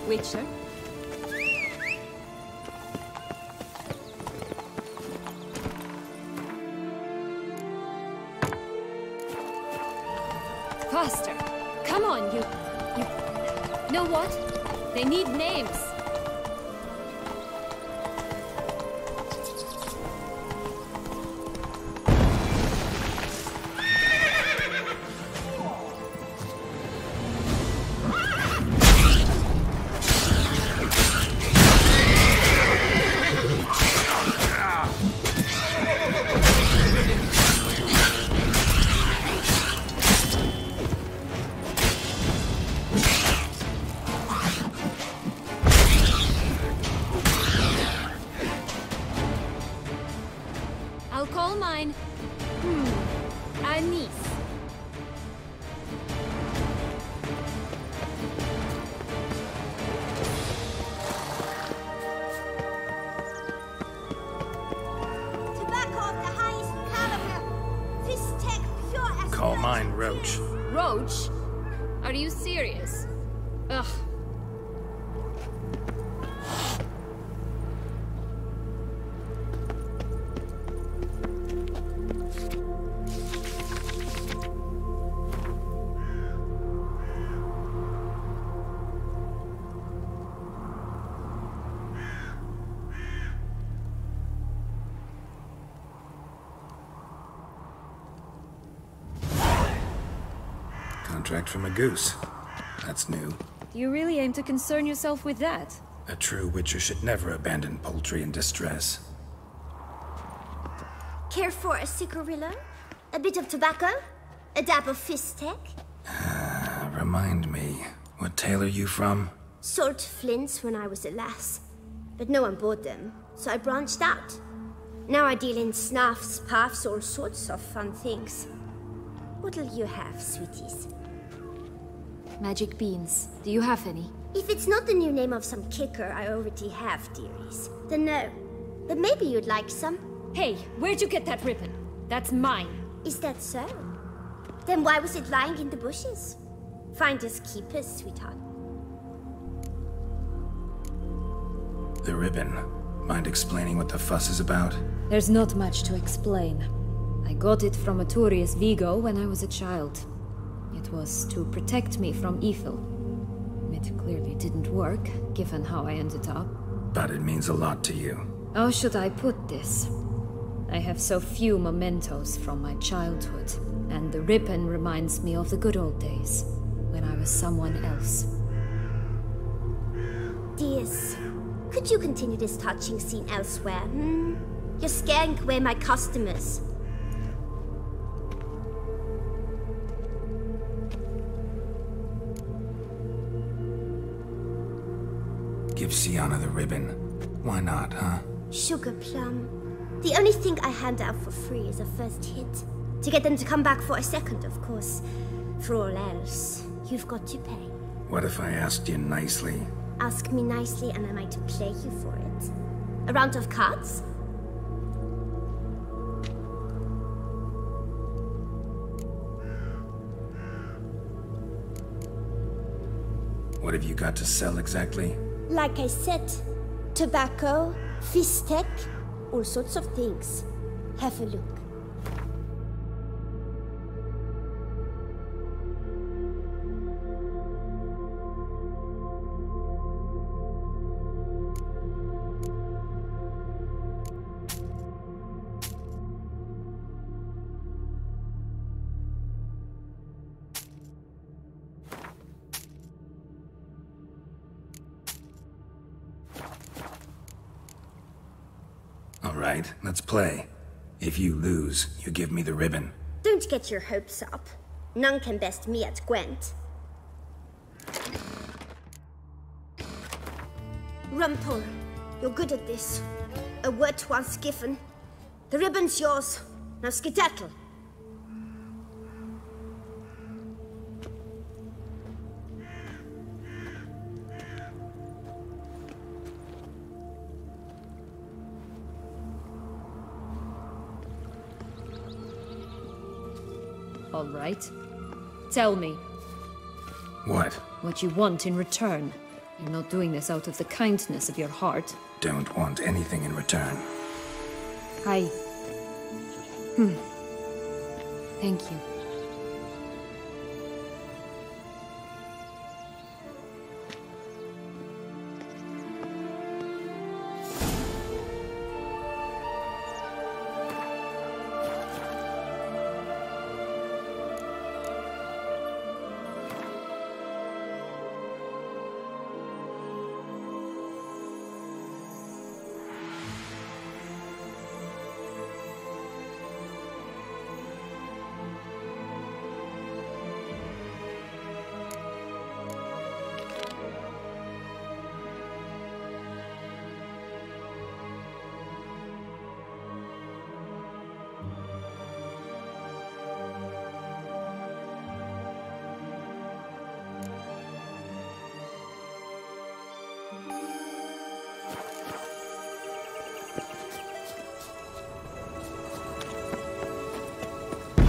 Witcher? Faster! Come on, you... Know what? They need names. I'll call mine... Anise. Tobacco of the highest caliber. This tech pure as... Call mine Roach. Roach? Are you serious? Ugh. Contract from a goose. That's new. Do you really aim to concern yourself with that? A true Witcher should never abandon poultry in distress. Care for a cigarillo? A bit of tobacco? A dab of fistek? Remind me, what tale are you from? Sold flints when I was a lass. But no one bought them, so I branched out. Now I deal in snuffs, puffs, all sorts of fun things. What'll you have, sweeties? Magic beans. Do you have any? If it's not the new name of some kicker I already have, dearies, then no. But maybe you'd like some. Hey, where'd you get that ribbon? That's mine. Is that so? Then why was it lying in the bushes? Finders keepers, sweetheart. The ribbon. Mind explaining what the fuss is about? There's not much to explain. I got it from Aturius Vigo when I was a child. It was to protect me from evil. It clearly didn't work, given how I ended up. But it means a lot to you. How should I put this? I have so few mementos from my childhood, and the ribbon reminds me of the good old days, when I was someone else. Dears, could you continue this touching scene elsewhere, You're scaring away my customers. Give Sienna the ribbon. Why not, huh? Sugar plum. The only thing I hand out for free is a first hit. To get them to come back for a second, of course. For all else, you've got to pay. What if I asked you nicely? Ask me nicely and I might play you for it. A round of cards? What have you got to sell exactly? Like I said, tobacco, fistek, all sorts of things. Have a look. Alright, let's play. If you lose, you give me the ribbon. Don't get your hopes up. None can best me at Gwent. Rumpel, you're good at this. A word once given. The ribbon's yours. Now skedaddle. All right. Tell me. What? What you want in return. You're not doing this out of the kindness of your heart. Don't want anything in return. I... Thank you.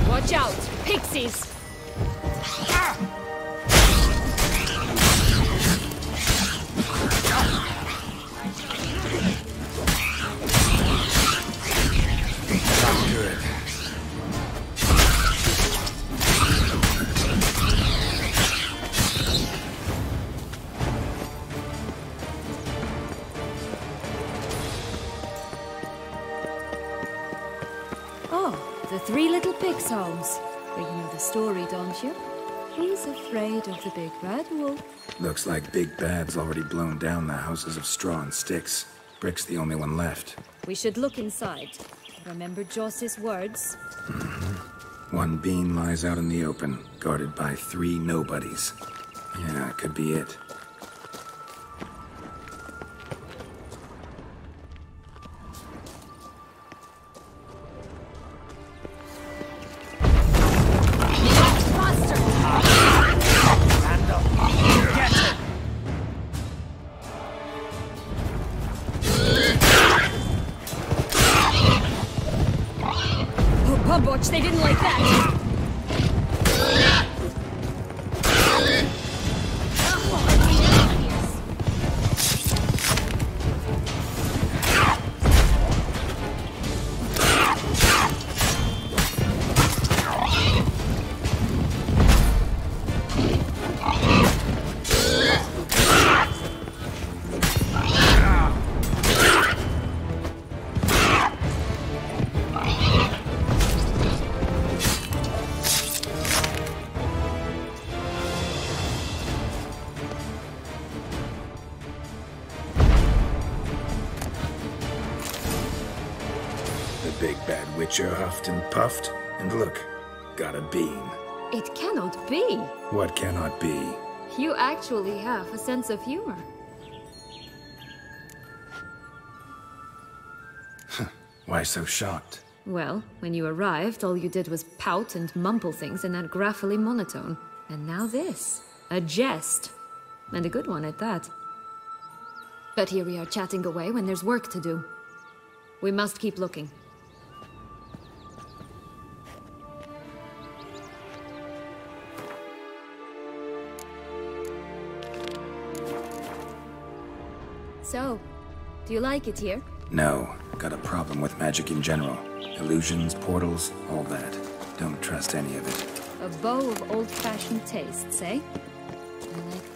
Watch out! Pixies! Not good. Oh, the three little pigs' homes. You know the story, don't you? He's afraid of the big bad wolf. Looks like Big Bad's already blown down the houses of straw and sticks. Brick's the only one left. We should look inside. Remember Joss's words? One bean lies out in the open, guarded by three nobodies. Yeah, could be it. Watch, they didn't like that. Big Bad Witcher huffed and puffed, and look, got a bean. It cannot be. What cannot be? You actually have a sense of humor. Why so shocked? Well, when you arrived, all you did was pout and mumble things in that graphily monotone. And now this. A jest. And a good one at that. But here we are chatting away when there's work to do. We must keep looking. So, do you like it here? No, got a problem with magic in general. Illusions, portals, all that. Don't trust any of it. A bow of old-fashioned tastes, eh? I like that.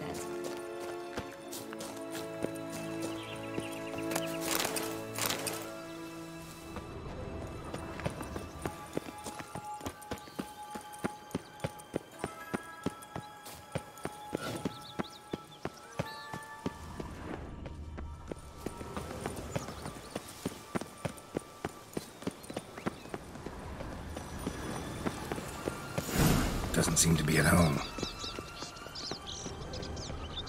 Doesn't seem to be at home.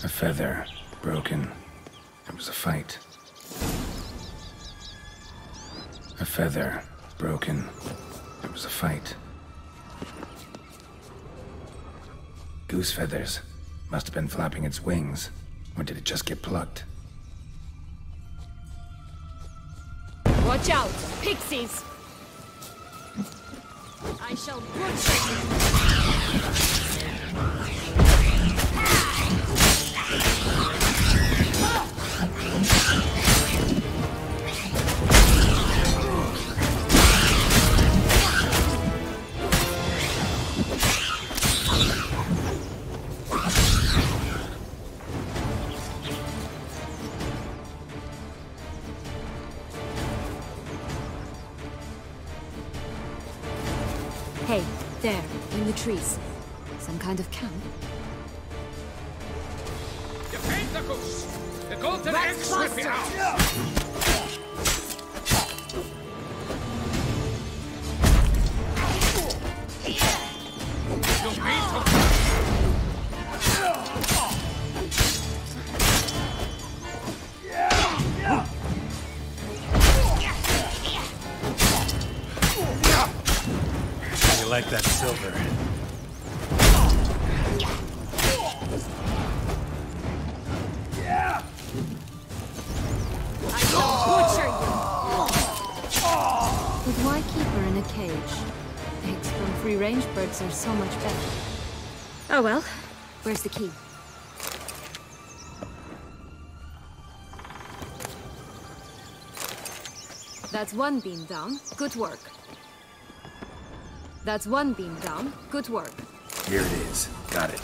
A feather, broken. There was a fight. A feather, broken. There was a fight. Goose feathers. Must have been flapping its wings. Or did it just get plucked? Watch out! Pixies! I shall butcher you! trees. Some kind of camp? The pentacles! The golden eggs will be out! You beat them! You like that silver? But why keep her in a cage? Eggs from free-range birds are so much better. Oh well, where's the key? That's one beam down. Good work. That's one beam down. Good work. Here it is. Got it.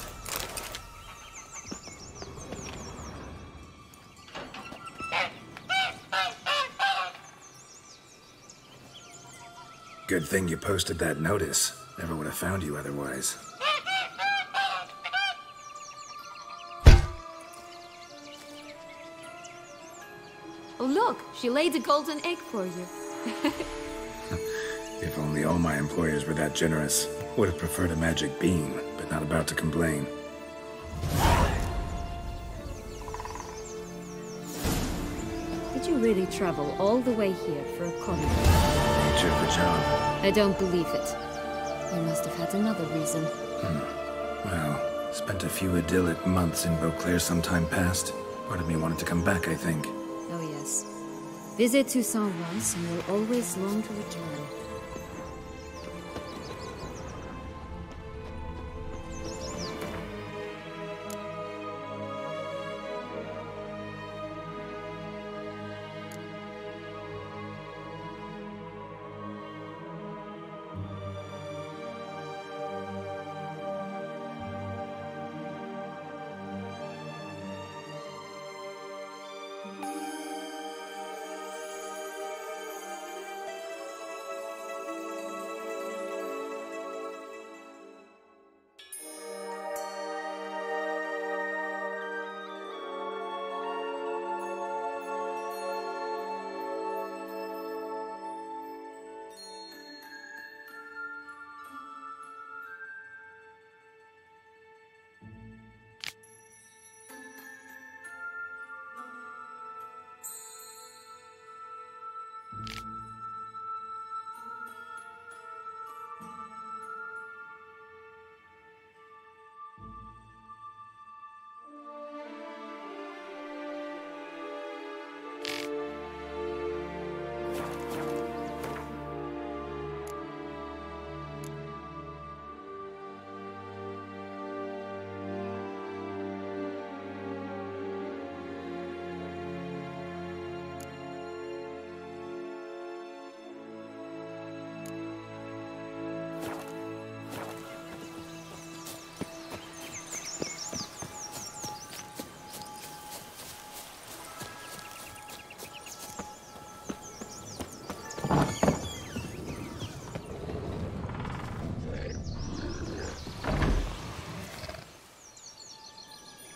Good thing you posted that notice. Never would have found you otherwise. Oh look, she laid a golden egg for you. If only all my employers were that generous. Would have preferred a magic bean, but not about to complain. Did you really travel all the way here for a convent? Nature of the job. I don't believe it. You must have had another reason. Well, spent a few idyllic months in Beauclair some time past. Part of me wanted to come back, I think. Oh yes. Visit Toussaint once and you'll always long to return.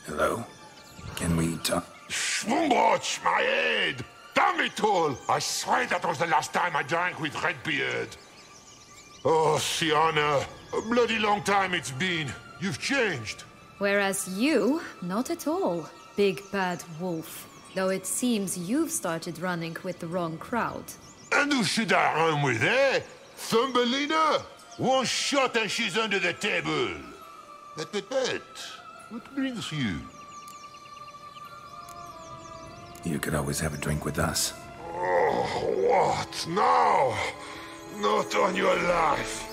Hello? Can we talk? Schwumbotch, my head! Damn it all! I swear that was the last time I drank with Redbeard. Oh, Sienna, a bloody long time it's been. You've changed. Whereas you, not at all, big bad wolf. Though it seems you've started running with the wrong crowd. And who should I run with, eh? Thumbelina? One shot and she's under the table. But, what brings you? You could always have a drink with us. Oh, what now? Not on your life.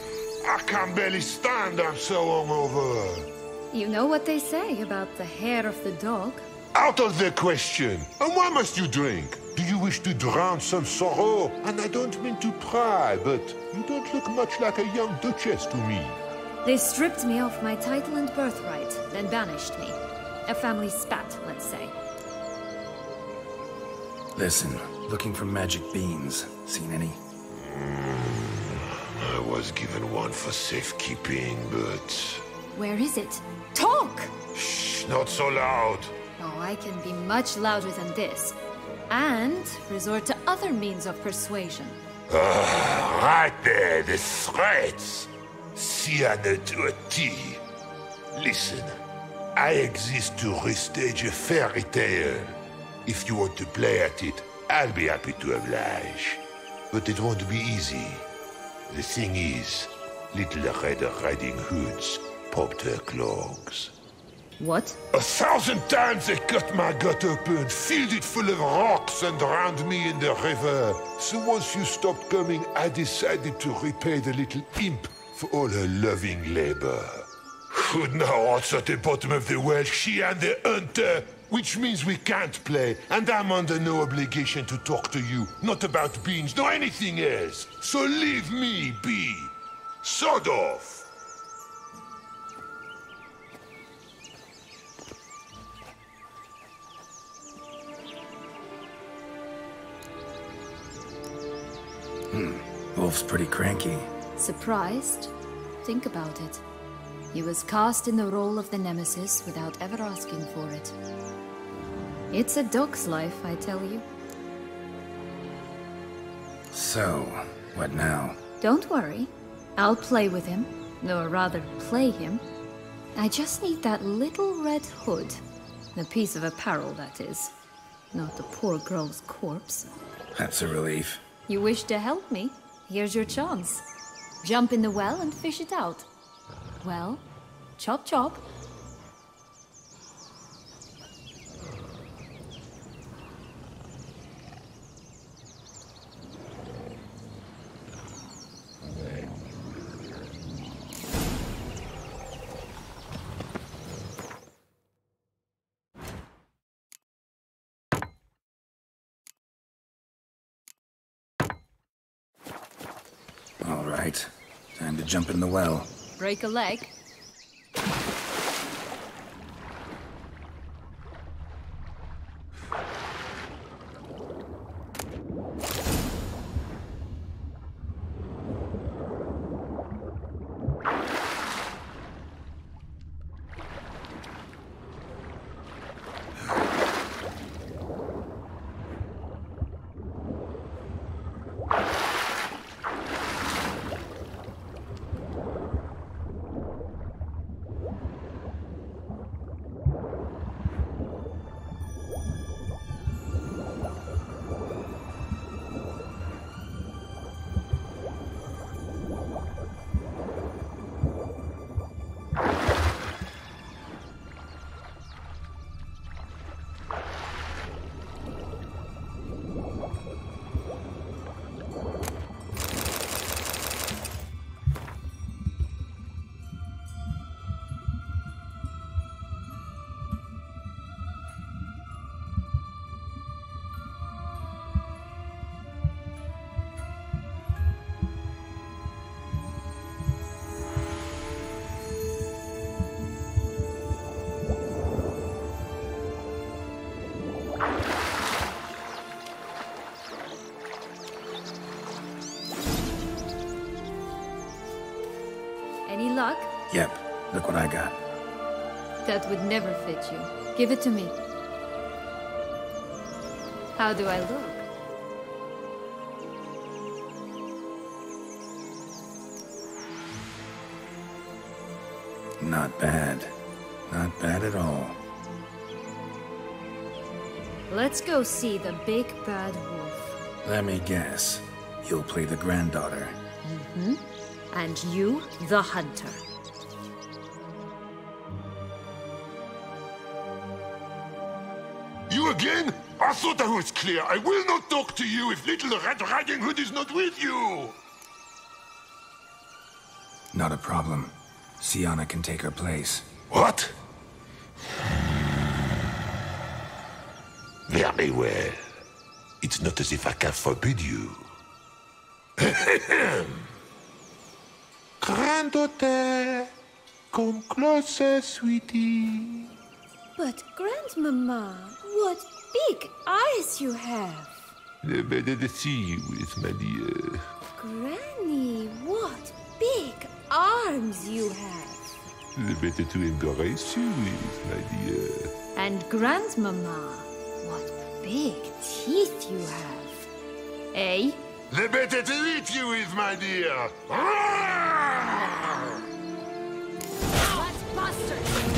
I can barely stand, I'm so hungover. You know what they say about the hair of the dog? Out of the question. And why must you drink? Do you wish to drown some sorrow? And I don't mean to pry, but you don't look much like a young duchess to me. They stripped me of my title and birthright, then banished me. A family spat, let's say. Listen, looking for magic beans. Seen any? I was given one for safekeeping, but... Where is it? Talk! Shh, not so loud. Oh, I can be much louder than this. And resort to other means of persuasion. Right there, the threats. Sienna to a T. Listen, I exist to restage a fairy tale. If you want to play at it, I'll be happy to oblige. But it won't be easy. The thing is, Little Red Riding Hoods popped her clogs. What? 1,000 times they cut my gut open, filled it full of rocks and drowned me in the river. So once you stopped coming, I decided to repay the little imp for all her loving labor. Who now rots at the bottom of the well, she and the hunter, which means we can't play, and I'm under no obligation to talk to you, not about beans, nor anything else. So leave me be. Sod off. Wolf's pretty cranky. Surprised? Think about it. He was cast in the role of the Nemesis without ever asking for it. It's a dog's life, I tell you. So, what now? Don't worry. I'll play with him. Or rather, play him. I just need that little red hood. The piece of apparel, that is. Not the poor girl's corpse. That's a relief. You wish to help me? Here's your chance. Jump in the well and fish it out. Well, chop chop. All right. Time to jump in the well. Break a leg? Any luck? Yep, look what I got. That would never fit you. Give it to me. How do I look? Not bad. Not bad at all. Let's go see the big bad wolf. Let me guess. You'll play the granddaughter. Mm-hmm. And you, the hunter. You again? I thought I was clear. I will not talk to you if Little Red Riding Hood is not with you. Not a problem. Sienna can take her place. What? Very well. It's not as if I can forbid you. Granddaughter, come closer, sweetie. But, Grandmama, what big eyes you have. The better to see you with, my dear. Granny, what big arms you have. The better to embrace you with, my dear. And Grandmama, what big teeth you have. Eh? The better to eat you with, my dear. Let's busters!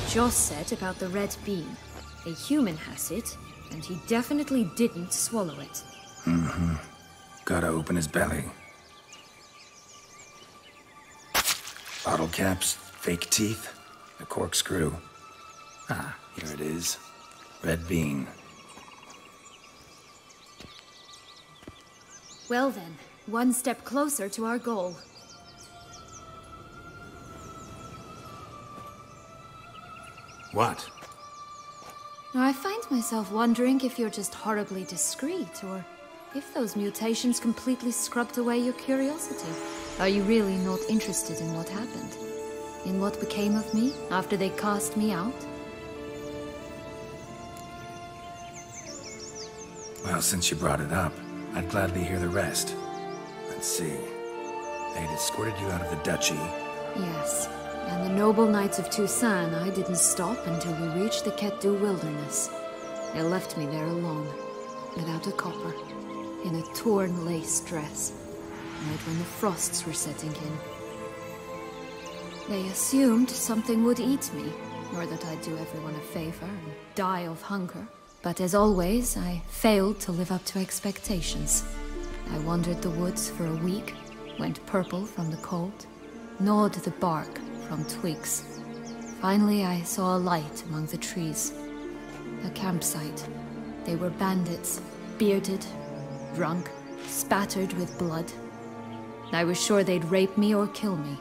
Joss said about the red bean. A human has it, and he definitely didn't swallow it. Mm-hmm. Gotta open his belly. Bottle caps, fake teeth, a corkscrew. Ah, here it is. Red bean. Well then, one step closer to our goal. What? I find myself wondering if you're just horribly discreet, or if those mutations completely scrubbed away your curiosity. Are you really not interested in what happened? In what became of me after they cast me out? Well, since you brought it up, I'd gladly hear the rest. Let's see. They'd escorted you out of the duchy. Yes. And the noble knights of Toussaint, I didn't stop until we reached the Ketdu wilderness. They left me there alone, without a copper, in a torn lace dress, right when the frosts were setting in. They assumed something would eat me, or that I'd do everyone a favor and die of hunger. But as always, I failed to live up to expectations. I wandered the woods for a week, went purple from the cold, gnawed the bark from twigs. Finally, I saw a light among the trees. A campsite. They were bandits, bearded, drunk, spattered with blood. I was sure they'd rape me or kill me,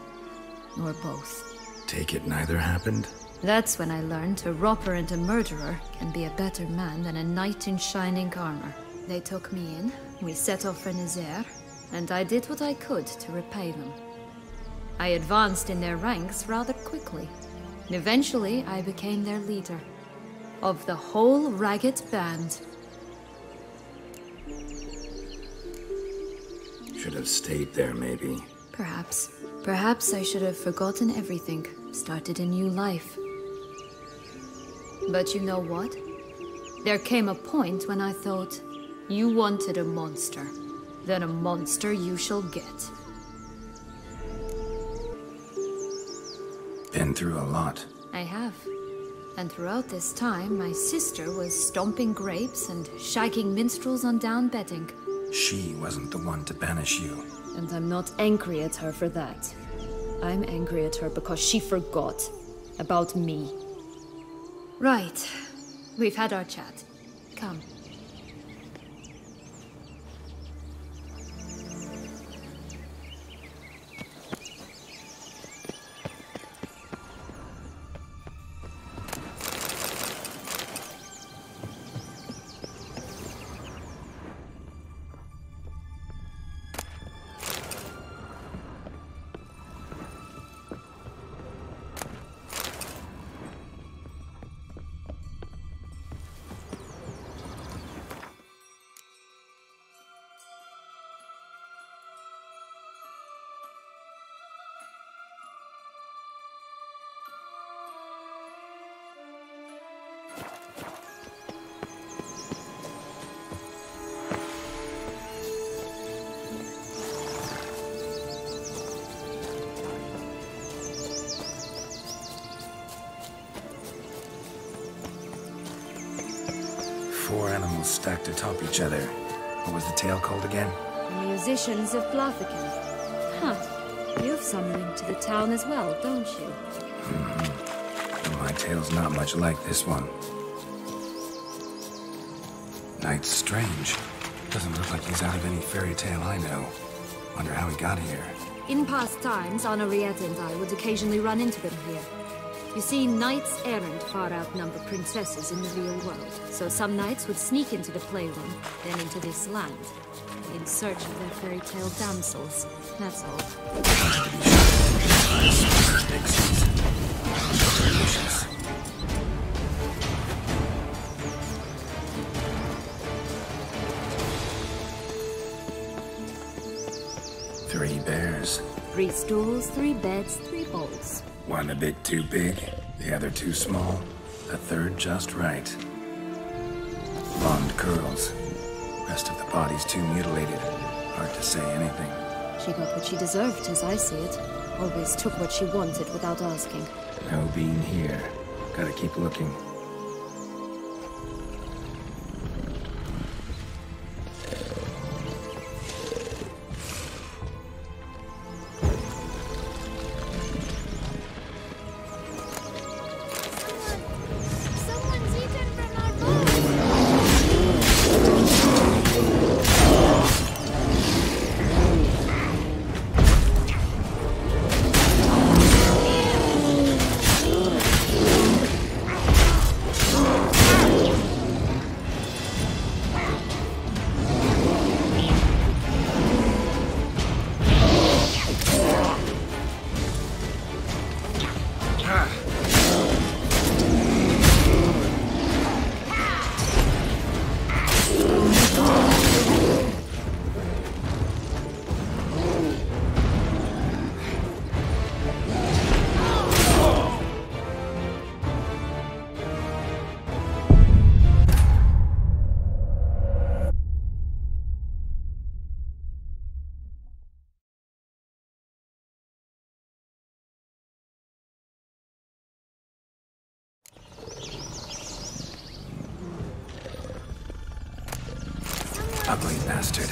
or both. Take it neither happened? That's when I learned a robber and a murderer can be a better man than a knight in shining armor. They took me in, we set off for Nazaire, and I did what I could to repay them. I advanced in their ranks rather quickly. Eventually, I became their leader. Of the whole ragged band. Should have stayed there, maybe. Perhaps. Perhaps I should have forgotten everything, started a new life. But you know what? There came a point when I thought, you wanted a monster. Then a monster you shall get. Been through a lot. I have. And throughout this time, my sister was stomping grapes and shagging minstrels on down bedding. She wasn't the one to banish you. And I'm not angry at her for that. I'm angry at her because she forgot about me. Right. We've had our chat. Come. four animals stacked atop each other. What was the tale called again? The Musicians of Blathican. Huh. You've some link to the town as well, don't you? Well, my tale's not much like this one. Knight's strange. Doesn't look like he's out of any fairy tale I know. Wonder how he got here. In past times, Henriette and I would occasionally run into them here. You see, knights errant far outnumber princesses in the real world. So some knights would sneak into the playroom, then into this land, in search of their fairy tale damsels. That's all. Delicious. Three bears. 3 stools, 3 beds, 3 bowls. One a bit too big, the other too small, the third just right. Blonde curls. Rest of the body's too mutilated. Hard to say anything. She got what she deserved, as I see it. Always took what she wanted without asking. No bean here. Gotta keep looking. Someone's eaten from our bowl! Ugly bastard.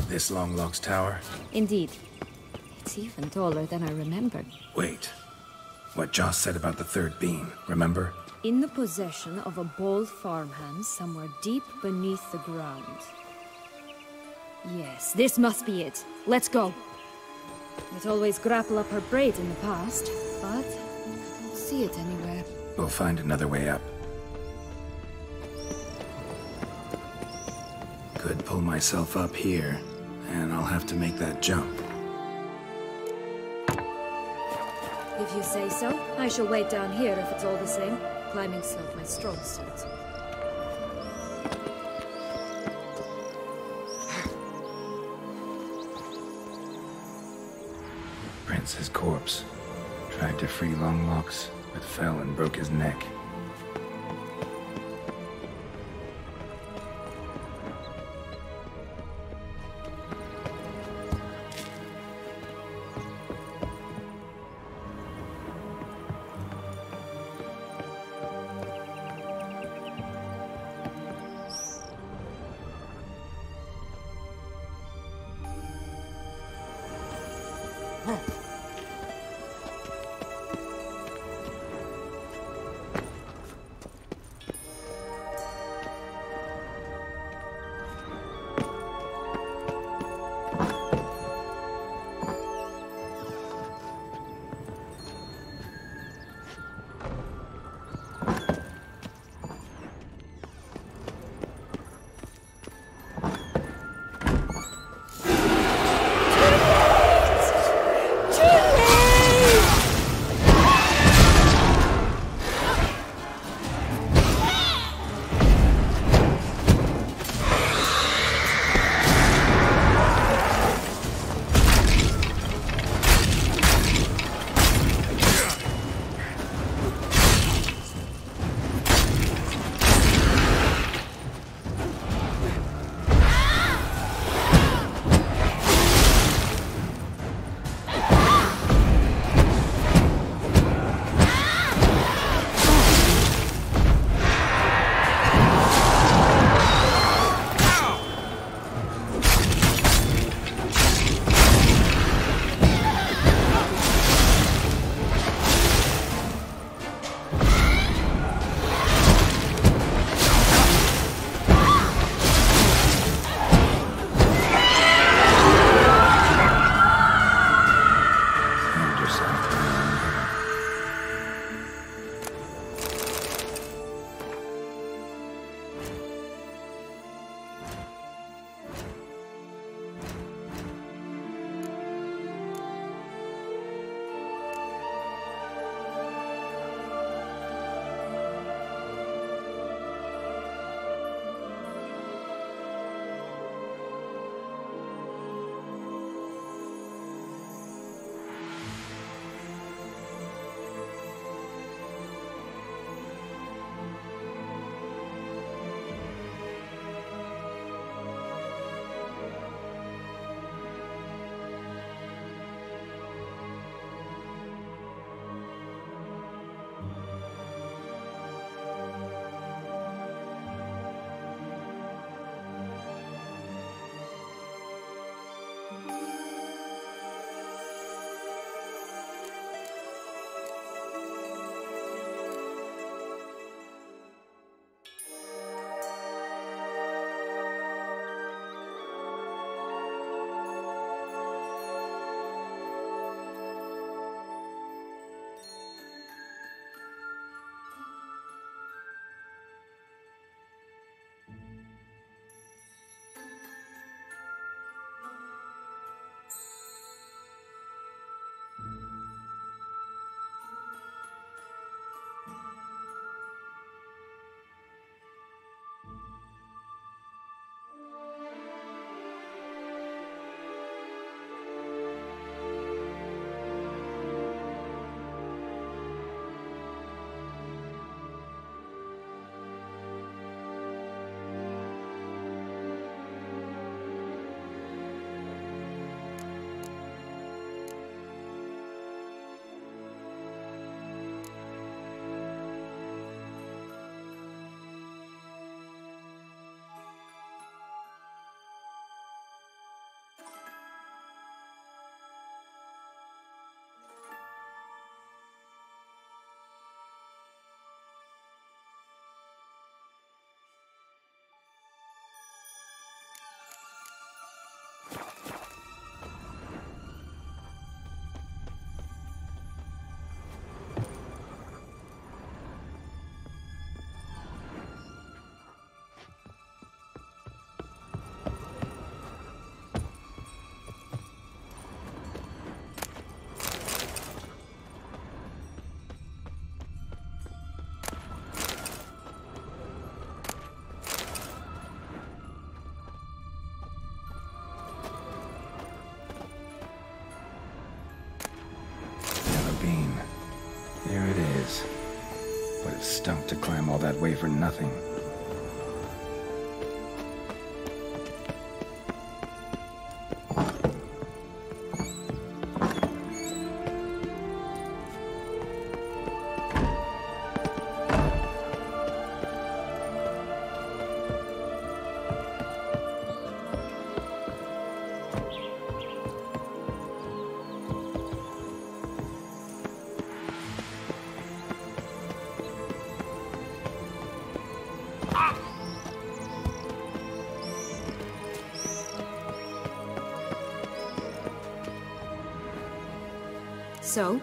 This Longlock's tower? Indeed. It's even taller than I remembered. Wait. What Joss said about the third beam, remember? In the possession of a bold farmhand somewhere deep beneath the ground. Yes, this must be it. Let's go. It always grapple up her braid in the past, but I don't see it anywhere. We'll find another way up. Could pull myself up here, and I'll have to make that jump. If you say so, I shall wait down here if it's all the same. Climbing's not my strong suit. Prince's corpse. Tried to free Longlocks, but fell and broke his neck. that way for nothing. So?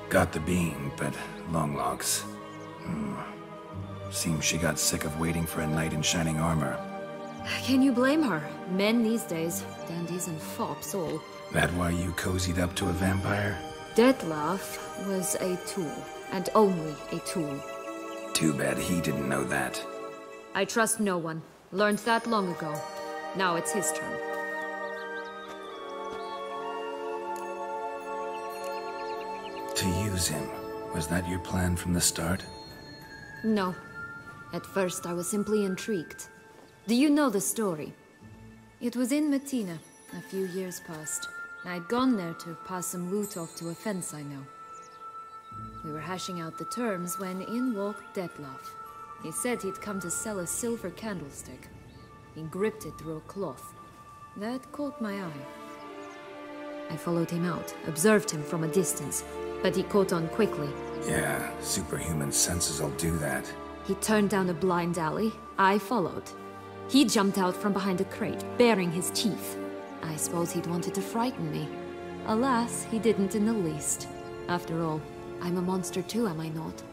Got the bean, but long locks. Seems she got sick of waiting for a knight in shining armor. Can you blame her? Men these days, dandies and fops all. That why you cozied up to a vampire? Detlef was a tool, and only a tool. Too bad he didn't know that. I trust no one. Learned that long ago. Now it's his turn. To use him, was that your plan from the start? No. At first I was simply intrigued. Do you know the story? It was in Metina, a few years past. I'd gone there to pass some loot off to a fence I know. We were hashing out the terms when in walked Detlef. He said he'd come to sell a silver candlestick. He gripped it through a cloth. That caught my eye. I followed him out, observed him from a distance, but he caught on quickly. Yeah, superhuman senses will do that. He turned down a blind alley. I followed. He jumped out from behind a crate, baring his teeth. I suppose he'd wanted to frighten me. Alas, he didn't in the least. After all, I'm a monster too, am I not?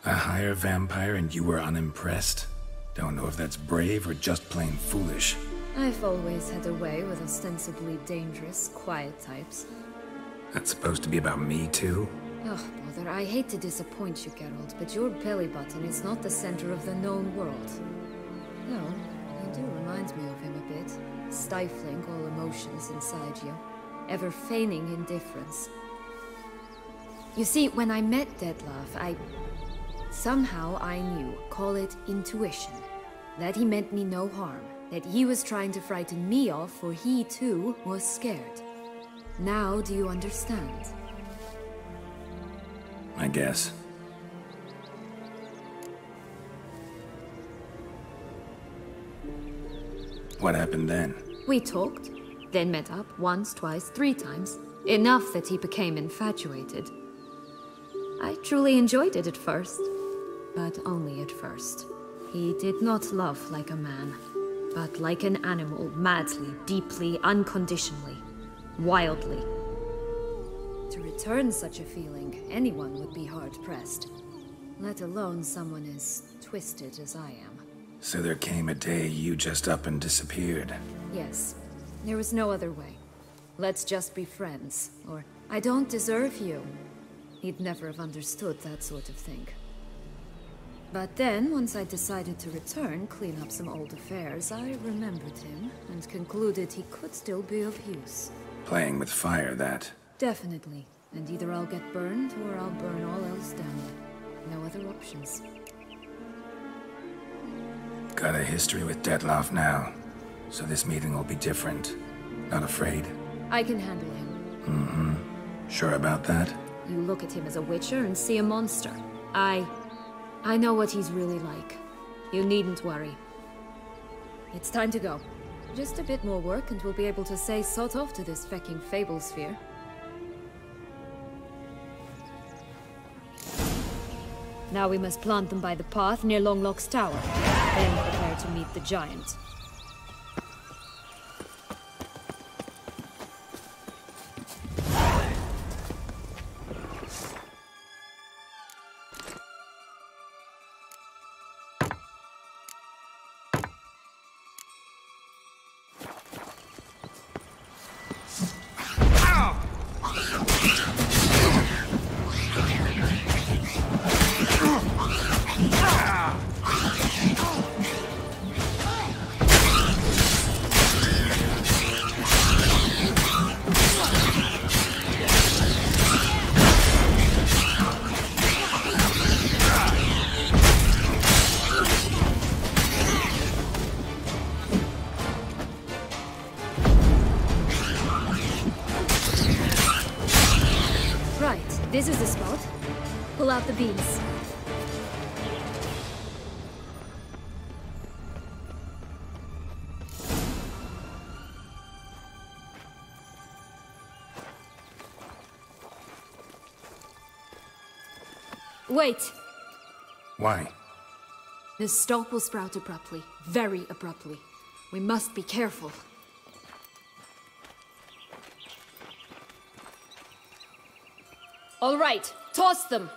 A higher vampire and you were unimpressed? Don't know if that's brave or just plain foolish. I've always had a way with ostensibly dangerous, quiet types. That's supposed to be about me too? Oh, bother, I hate to disappoint you, Geralt, but your belly button is not the center of the known world. No, you do remind me of him a bit. Stifling all emotions inside you. Ever feigning indifference. You see, when I met Detlef, somehow I knew, call it intuition, that he meant me no harm, that he was trying to frighten me off, for he too was scared. Now do you understand? I guess. What happened then? We talked, then met up once, twice, 3 times. Enough that he became infatuated. I truly enjoyed it at first, but only at first. He did not love like a man, but like an animal, madly, deeply, unconditionally, wildly. To return such a feeling, anyone would be hard-pressed, let alone someone as twisted as I am. So there came a day you just up and disappeared. Yes, there was no other way. Let's just be friends, or I don't deserve you. He'd never have understood that sort of thing. But then, once I decided to return, clean up some old affairs, I remembered him and concluded he could still be of use. Playing with fire, that. Definitely. And either I'll get burned, or I'll burn all else down. No other options. Got a history with Detlef now, so this meeting will be different. Not afraid? I can handle him. Mm-hmm. Sure about that? You look at him as a witcher and see a monster. I know what he's really like. You needn't worry. It's time to go. Just a bit more work and we'll be able to say sod off to this fecking fable sphere. Now we must plant them by the path near Longlock's tower. Then prepare to meet the giant. This is the spot. Pull out the beams. Wait! Why? The stalk will sprout abruptly. Very abruptly. We must be careful. All right, toss them!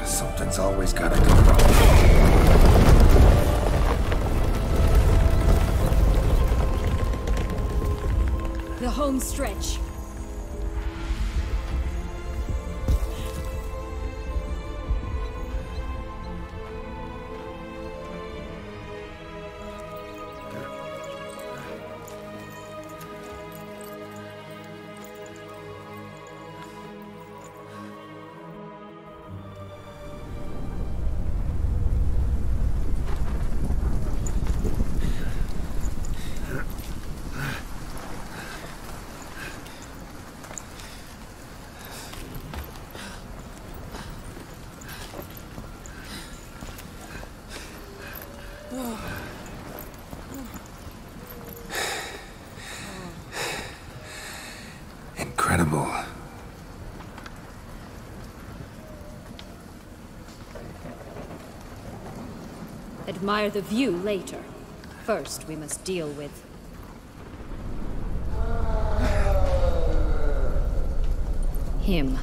Something's always gotta go wrong. The home stretch. Incredible. Admire the view later. First, we must deal with... him.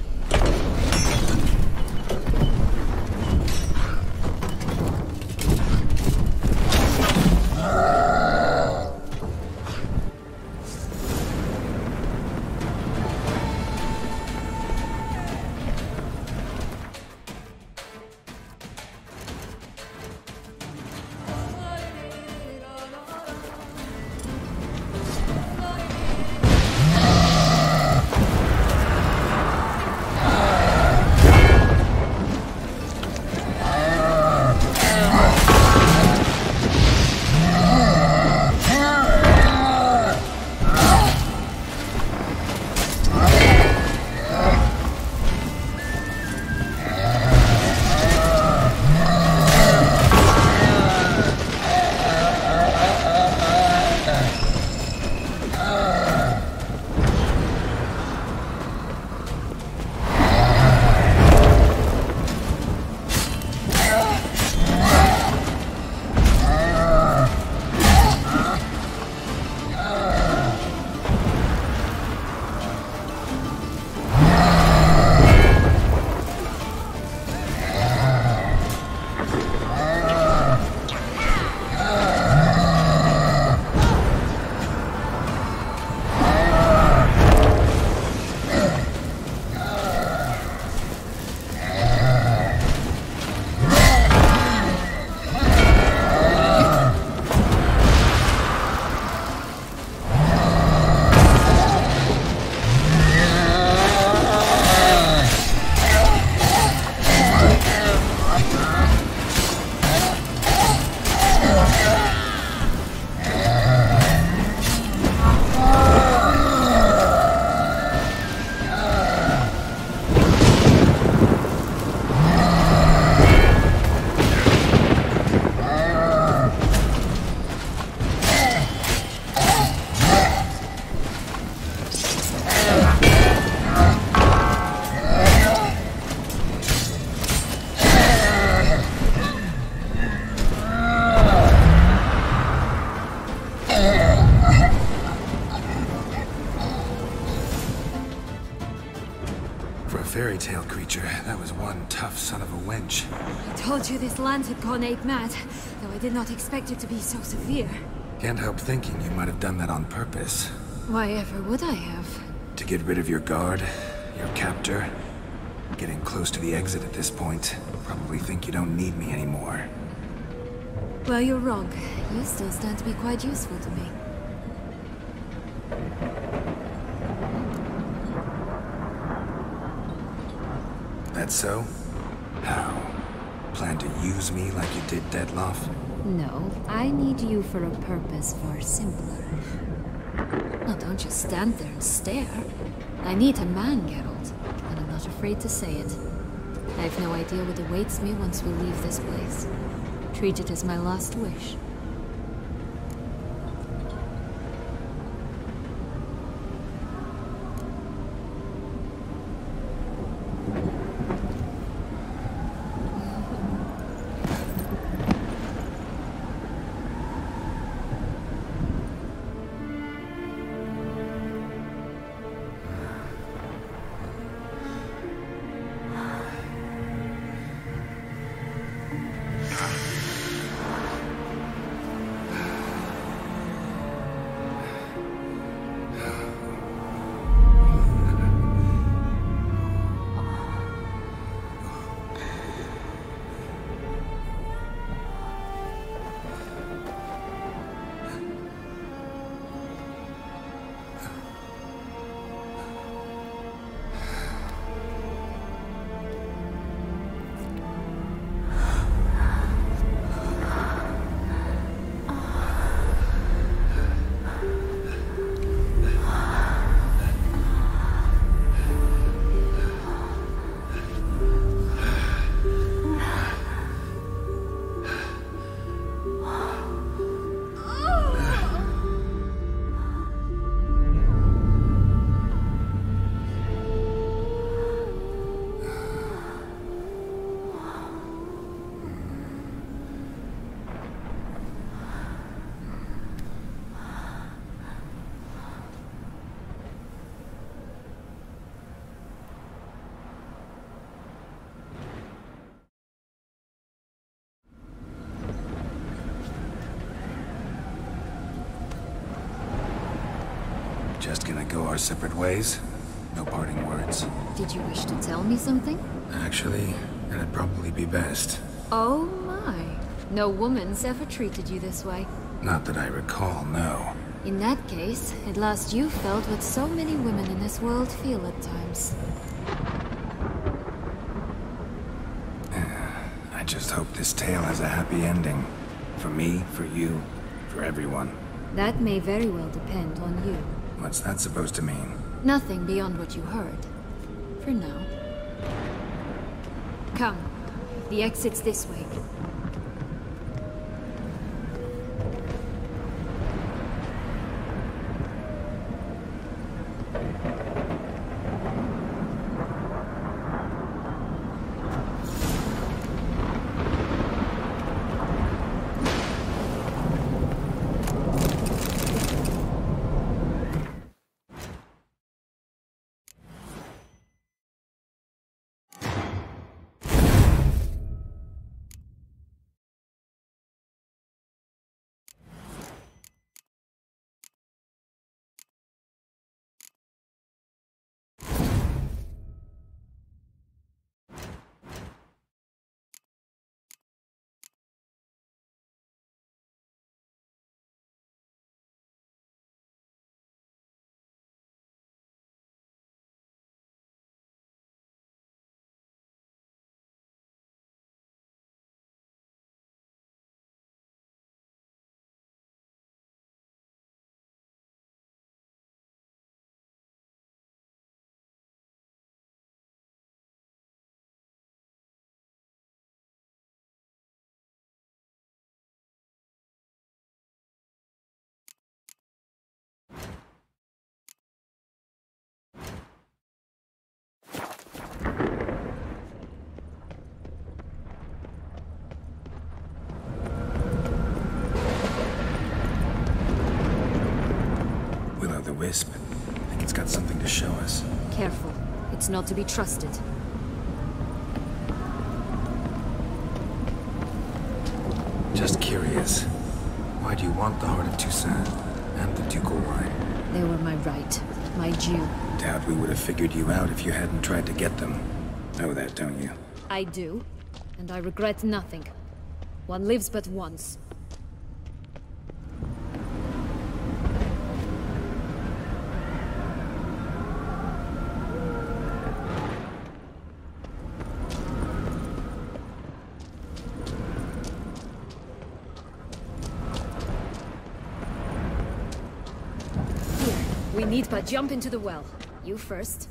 Fairy tale creature. That was one tough son of a wench. I told you this land had gone ape mad, though I did not expect it to be so severe. Can't help thinking you might have done that on purpose. Why ever would I have? To get rid of your guard, your captor. Getting close to the exit at this point. Probably think you don't need me anymore. Well, you're wrong. You still stand to be quite useful to me. That so? How? Plan to use me like you did Dettloff? No, I need you for a purpose far simpler. Well, don't just stand there and stare. I need a man, Geralt, and I'm not afraid to say it. I have no idea what awaits me once we leave this place. Treat it as my last wish. Just gonna go our separate ways? No parting words? Did you wish to tell me something? Actually, it'd probably be best. Oh my. No woman's ever treated you this way. Not that I recall, no. In that case, at last you felt what so many women in this world feel at times. I just hope this tale has a happy ending. For me, for you, for everyone. That may very well depend on you. What's that supposed to mean? Nothing beyond what you heard. For now. Come. The exit's this way. Wisp. I think it's got something to show us. Careful. It's not to be trusted. Just curious. Why do you want the Heart of Toussaint and the ducal wine? They were my right. My due. Doubt we would have figured you out if you hadn't tried to get them. know that, don't you? I do, and I regret nothing. One lives but once. We need but jump into the well. You first.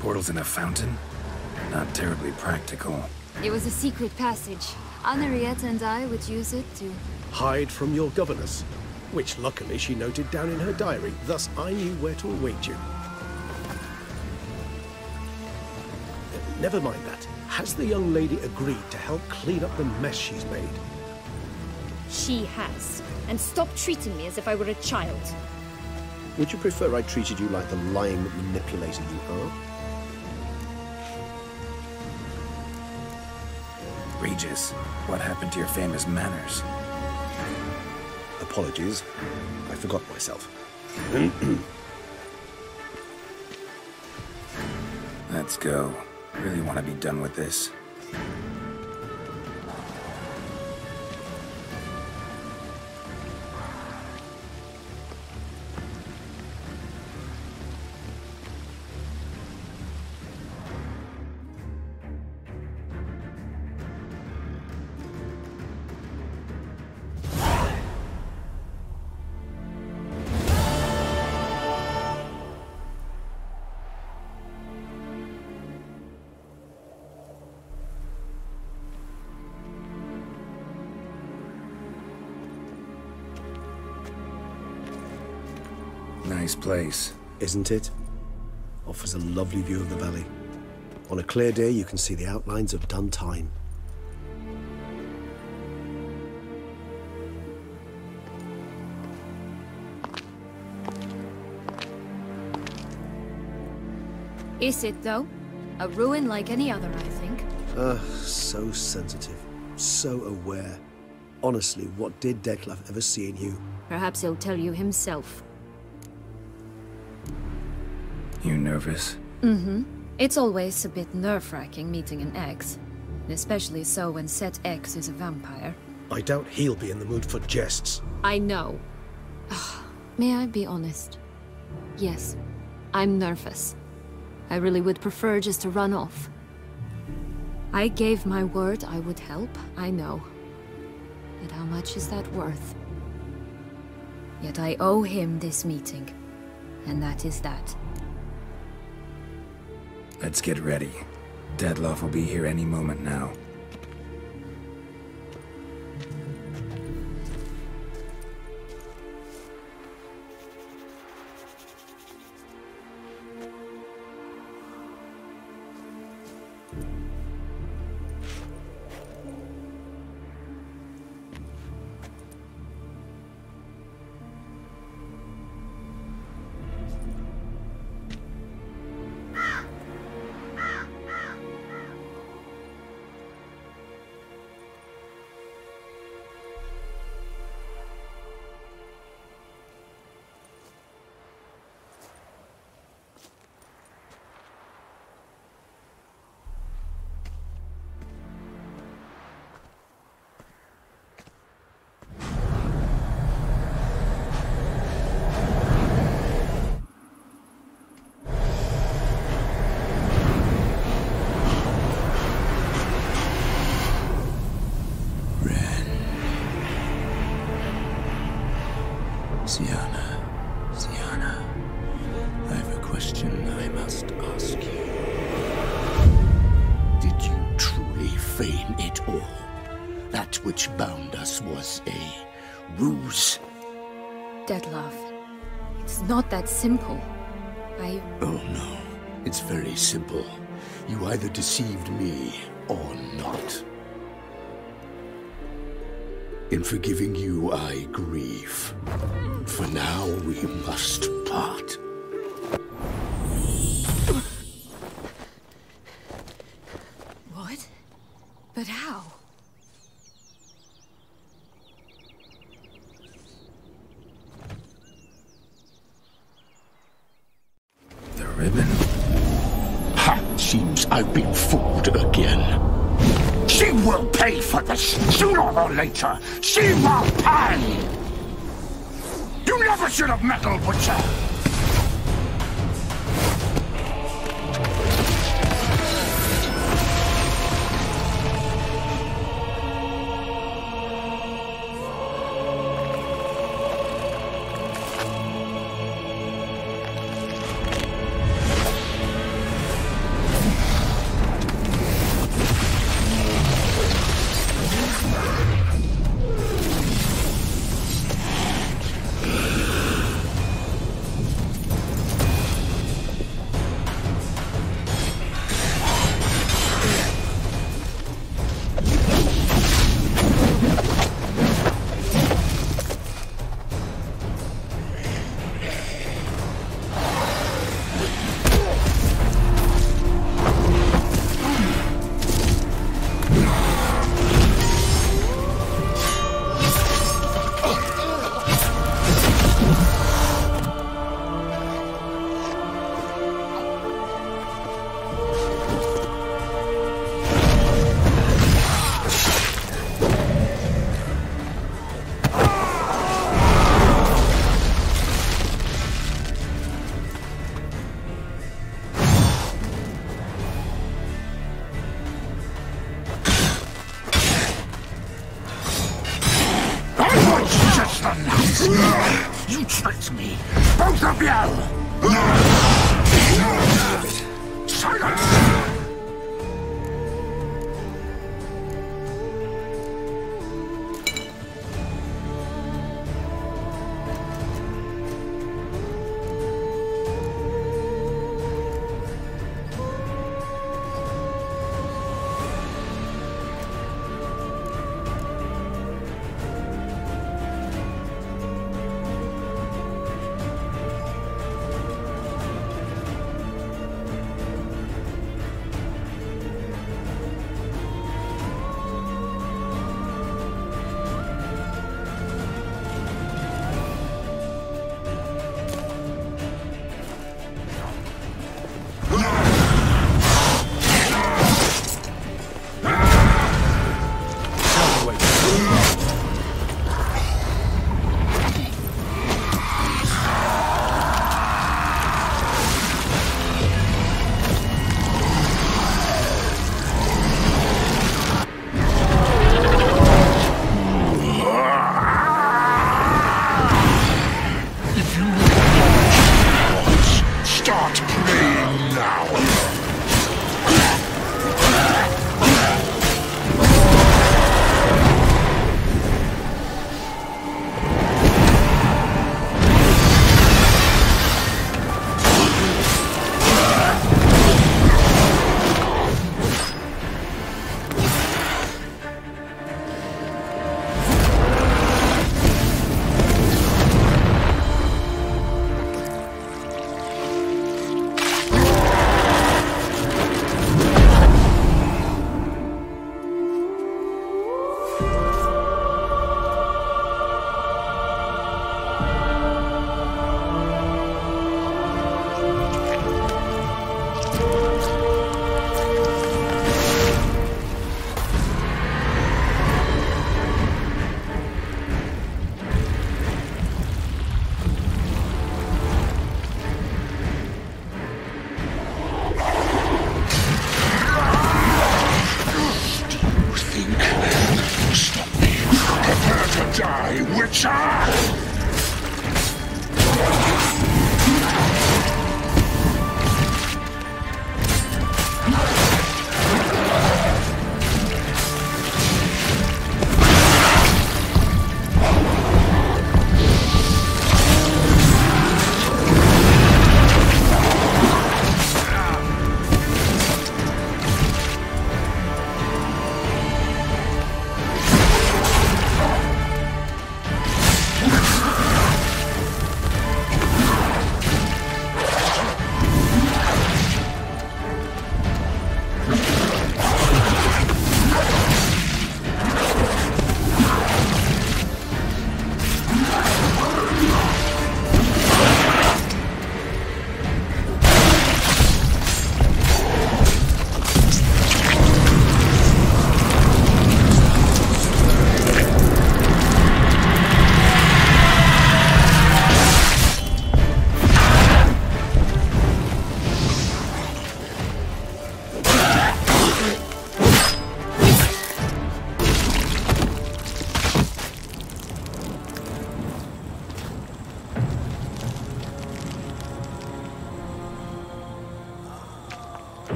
Portals in a fountain? Not terribly practical. It was a secret passage. Henriette and I would use it to... hide from your governess, which luckily she noted down in her diary, thus I knew where to await you. Never mind that. Has the young lady agreed to help clean up the mess she's made? She has. And stop treating me as if I were a child. Would you prefer I treated you like the lying manipulator you are? Regis, what happened to your famous manners? Apologies. I forgot myself. Let's go. Really want to be done with this. Nice place. Isn't it? Offers a lovely view of the valley. On a clear day, you can see the outlines of done time. Is it, though? A ruin like any other, I think. So sensitive. So aware. Honestly, what did Detlef ever see in you? Perhaps he'll tell you himself. You nervous? Mm-hmm. It's always a bit nerve-wracking meeting an ex. Especially so when said ex is a vampire. I doubt he'll be in the mood for jests. I know. May I be honest? Yes, I'm nervous. I really would prefer just to run off. I gave my word I would help, I know. But how much is that worth? Yet I owe him this meeting. And that is that. Let's get ready. Detlef will be here any moment now. question I must ask you. Did you truly feign it all? That which bound us was a ruse? Deadlove, it's not that simple. Oh no, it's very simple. You either deceived me or not. In forgiving you, I grieve. For now, we must part. What? But how? The ribbon? Ha! Seems I've been fooled again. She will pay for this, sooner or later. She will pay! You never should have meddled, Butcher! You tricked me, both of you! Silence!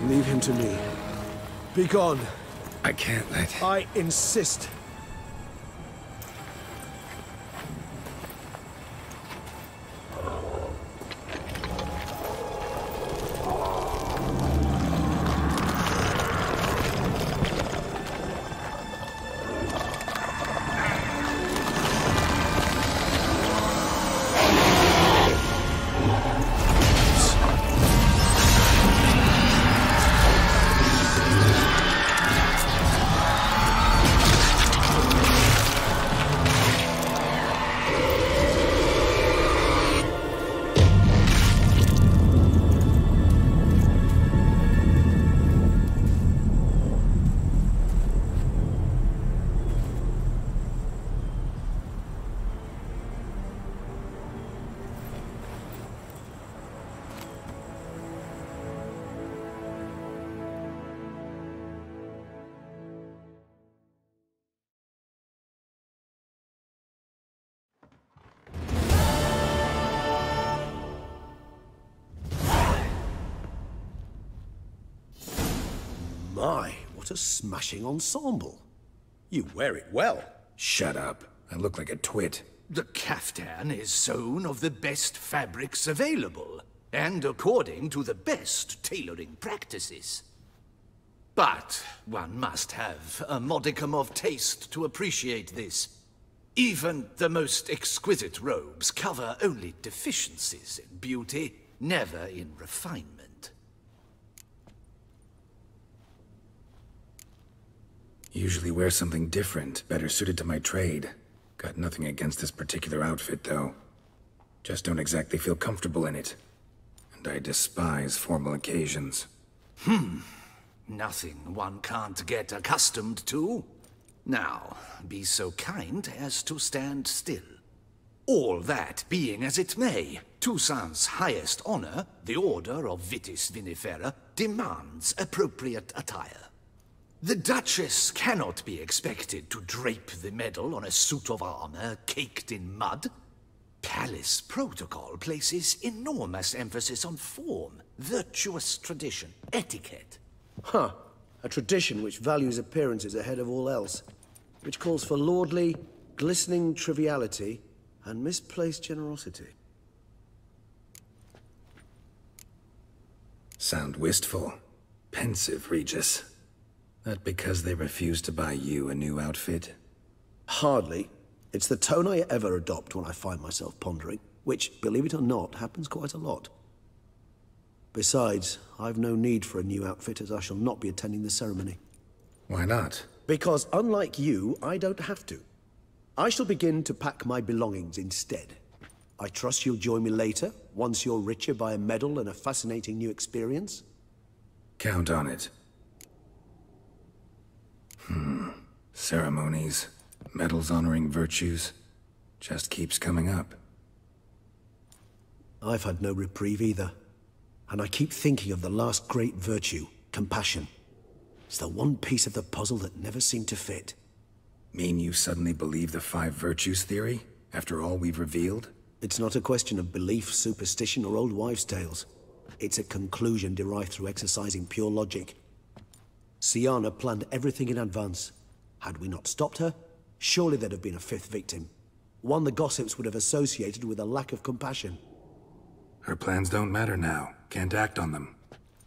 Leave him to me. Be gone. I can't let... I insist. My, what a smashing ensemble. You wear it well. Shut up. I look like a twit. The caftan is sewn of the best fabrics available, and according to the best tailoring practices. But one must have a modicum of taste to appreciate this. Even the most exquisite robes cover only deficiencies in beauty, never in refinement. Usually wear something different, better suited to my trade. Got nothing against this particular outfit, though. Just don't exactly feel comfortable in it. And I despise formal occasions. Nothing one can't get accustomed to. Now, be so kind as to stand still. All that being as it may, Toussaint's highest honor, the Order of Vitis Vinifera, demands appropriate attire. The Duchess cannot be expected to drape the medal on a suit of armor caked in mud. Palace protocol places enormous emphasis on form, virtuous tradition, etiquette. Huh. A tradition which values appearances ahead of all else. Which calls for lordly, glistening triviality and misplaced generosity. Sound wistful. Pensive, Regis. That because they refused to buy you a new outfit? Hardly. It's the tone I ever adopt when I find myself pondering, which, believe it or not, happens quite a lot. Besides, I've no need for a new outfit as I shall not be attending the ceremony. Why not? Because unlike you, I don't have to. I shall begin to pack my belongings instead. I trust you'll join me later, once you're richer by a medal and a fascinating new experience? Count on it. Ceremonies, medals honoring virtues, just keeps coming up. I've had no reprieve either. And I keep thinking of the last great virtue, compassion. It's the one piece of the puzzle that never seemed to fit. Mean you suddenly believe the 5 virtues theory, after all we've revealed? It's not a question of belief, superstition, or old wives' tales. It's a conclusion derived through exercising pure logic. Siana planned everything in advance. Had we not stopped her, surely there'd have been a 5th victim. One the gossips would have associated with a lack of compassion. Her plans don't matter now. Can't act on them.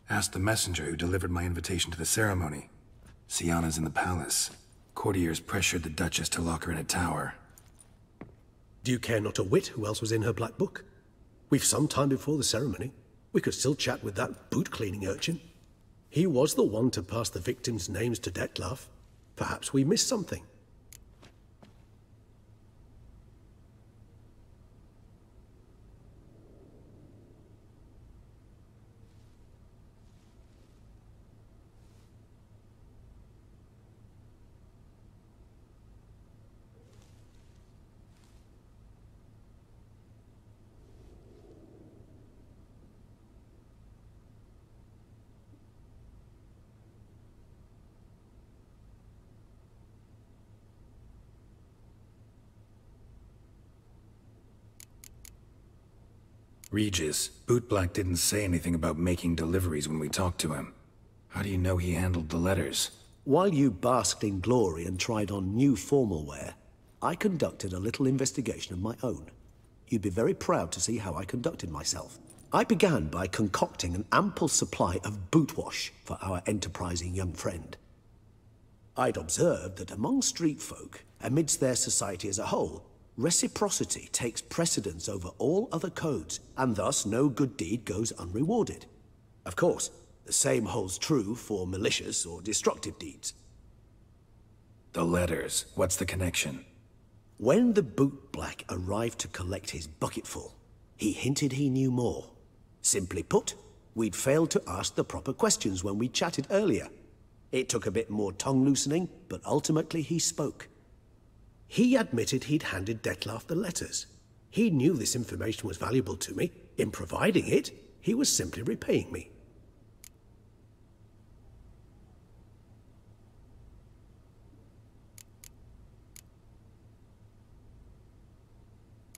Ask the messenger who delivered my invitation to the ceremony. Siana's in the palace. Courtiers pressured the Duchess to lock her in a tower. Do you care not a whit who else was in her black book? We've some time before the ceremony. We could still chat with that boot-cleaning urchin. He was the one to pass the victims' names to Dettlaff. Perhaps we missed something. Regis, Bootblack didn't say anything about making deliveries when we talked to him. How do you know he handled the letters? While you basked in glory and tried on new formal wear, I conducted a little investigation of my own. You'd be very proud to see how I conducted myself. I began by concocting an ample supply of boot wash for our enterprising young friend. I'd observed that among street folk, amidst their society as a whole, reciprocity takes precedence over all other codes, and thus no good deed goes unrewarded. Of course, the same holds true for malicious or destructive deeds. The letters, what's the connection? When the bootblack arrived to collect his bucketful, he hinted he knew more. Simply put, we'd failed to ask the proper questions when we chatted earlier. It took a bit more tongue-loosening, but ultimately he spoke. He admitted he'd handed Dettlaff the letters. He knew this information was valuable to me. In providing it, he was simply repaying me.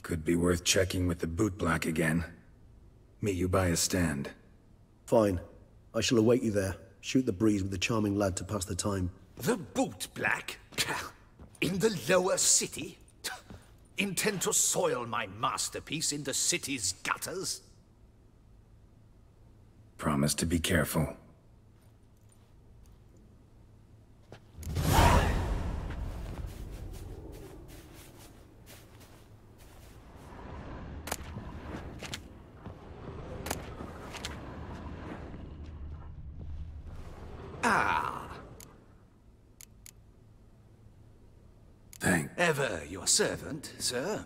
Could be worth checking with the bootblack again. Meet you by a stand. Fine. I shall await you there. Shoot the breeze with the charming lad to pass the time. The bootblack? In the lower city? Intend to soil my masterpiece in the city's gutters? Promise to be careful. Thanks. Ever your servant, sir.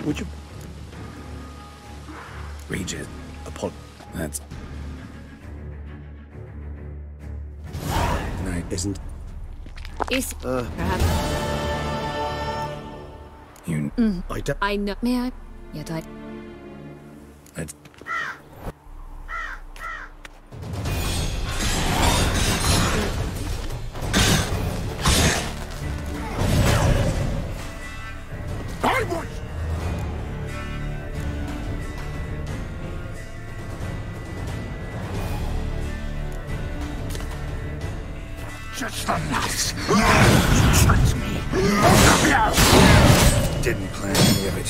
Would you? Regis. That's... Night Isn't... Is... perhaps... You... I know... May I? Yet I... That's... I was... Just the nuts. You tricked me. Didn't plan any of it.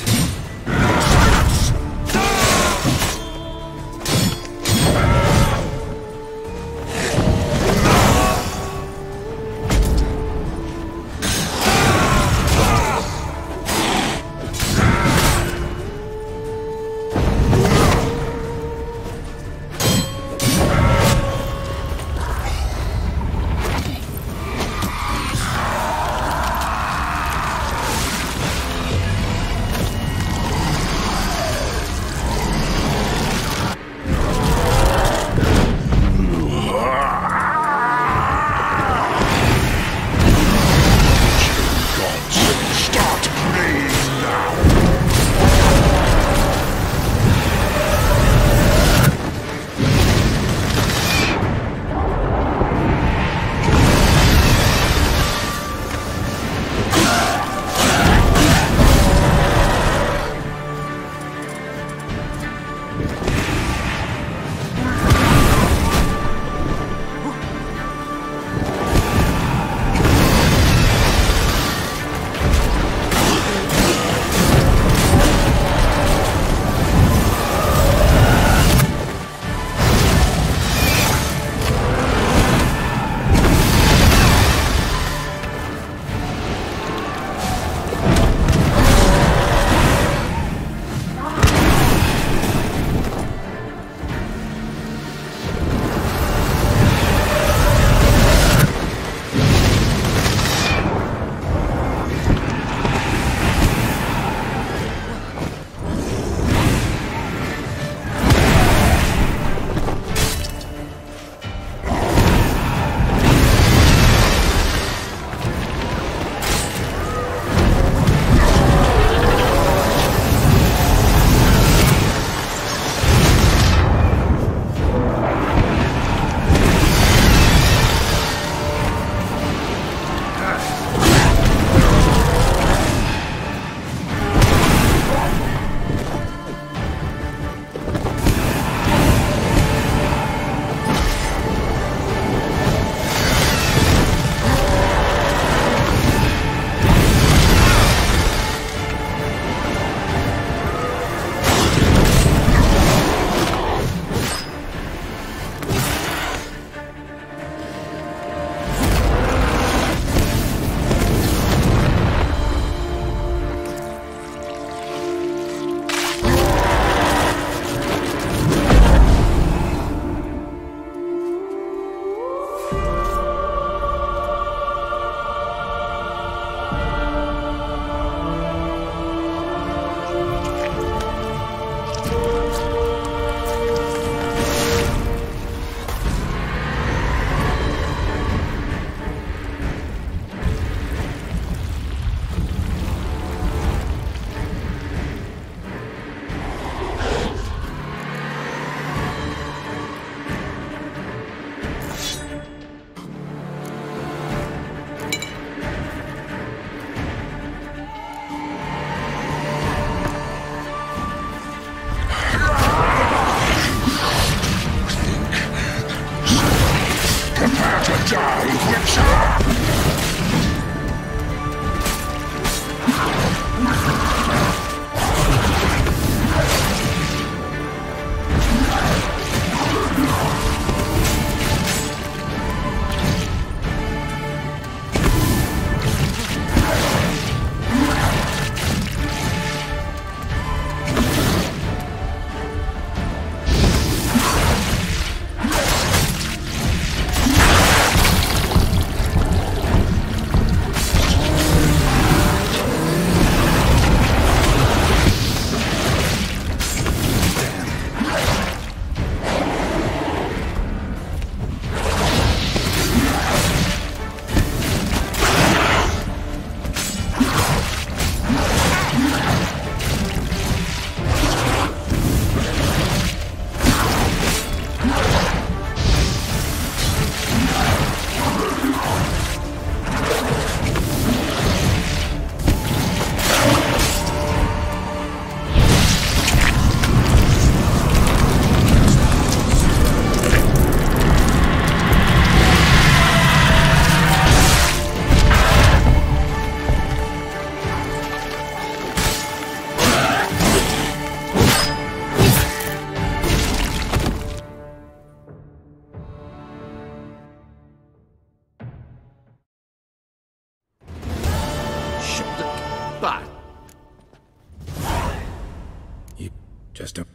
Just don't...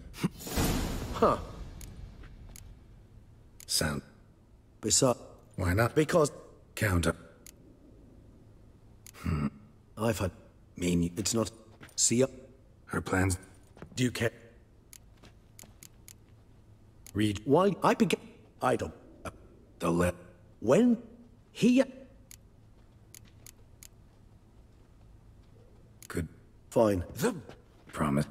Huh. Sound. Besides... Why not? Because... Counter. I've had... Mean It's not... See ya. her plans? Do you care? Read Why I began... I don't... the let. When... He... Could Fine. promise.